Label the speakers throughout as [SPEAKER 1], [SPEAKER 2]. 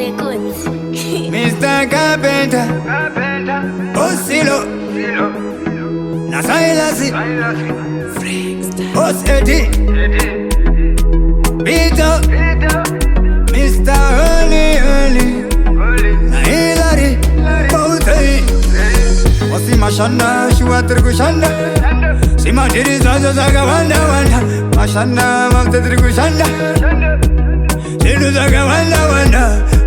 [SPEAKER 1] irikuti.
[SPEAKER 2] Mr. Carpenter, Osilo, Nasailasi, Os Eddie, Bito, Mr. Early, Naiza Boom, Osi Mashana, Shuatrikushanda, Sima Diri Zaza Zaga Wanda, Mashana, Maftatrikushanda, Shidu Zaga Wanda,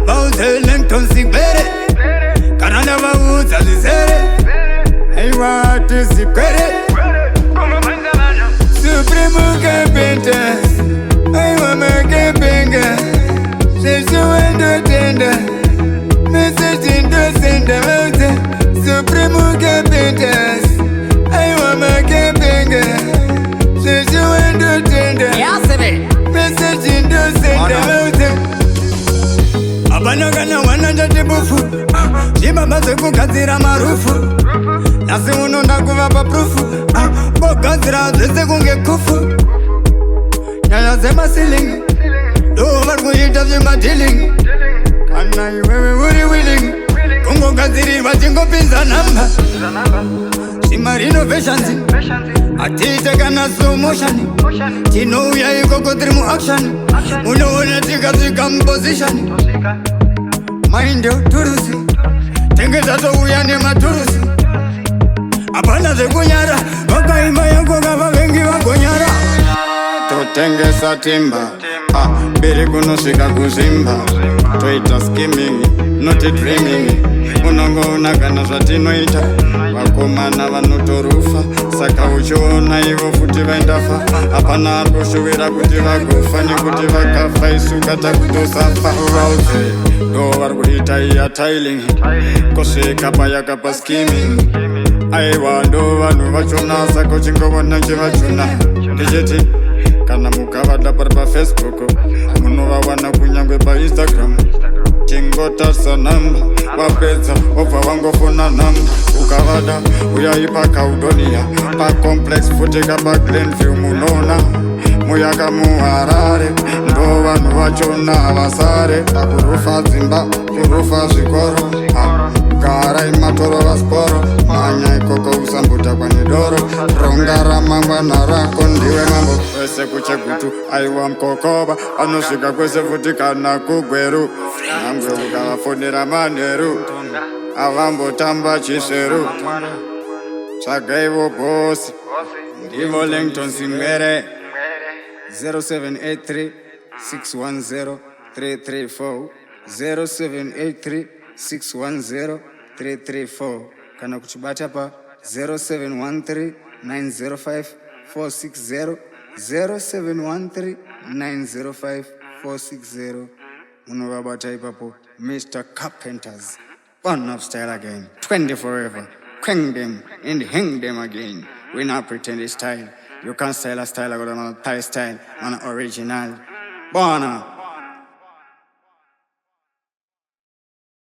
[SPEAKER 2] Bautel Lenton Sigbere, Kanana Bauta Zere, I want to see credit. Supreme Carpenters, I want my Carpenter, she's so entertainer, message in the center, Supreme Carpenters, I want my Carpenter, she's so entertainer, message in the center. Abanagana wanajati bufu, Dhimba baze kukazira marufu, nasi unonda kuvapa prufu, bokazira zese kunge kufu, nyaya zema silingi, dovar kuhita zima dealing, kana iwewe uri willing, kungo kaziri wajingo pinza namba, Shima renovations, atite kana slow motion, Tino huyai koko drimu action, unaona tika composition. Mind yo turusi, tenge zato uyane maturusi, apana ze kunyara, waka ima yangu kama wengi wa kunyara. Totenge satimba, biri kunosika kuzimba, toita skimming, not dreaming, unongo unagana zatinoita, wakomana vanotorufa, saka uchiona ivo futi vaendafa, apana arkushuwira kuti vakufa, nekuti vakafa isuka takutosafa urauze. Do varkuita iya tiling, koseka payakapa skimming, aiwa ndo vanhu vachona sako chingovona chivachona, ndichiti kana mukavada pari paFacebook munovawana kunyangwe paInstagram, chingotasa namba wapedza wobva vangofona namba, ukavada uyai pakaudonia pacomplex futi kapaglenview munoona muyaka muharare, ndo vanhu vachona havasare, akurufa dzimba kurufa zvikoro, gara imatoro vasporo, manya ikoko usambuta kwanidoro, ronga ramangwana rako ndiwe mambo kwese kuchegutu, aiwa mkokoba anosvika kwese futi kana kugweru, nangwe ukavafonera manheru avambotamba chiseru, tsvagaivo bosi ndivo Langton Simwere 0783 610 334 0783 610 334 kana kuchibata pa 0713 905 460 0713 905 460. Unovabata ipapo Mr. Carpenters, one of style again, 20 forever, quang them and hang them again. We not pretend it's style. You can't style a style, I got a Thai style, an original. Bona.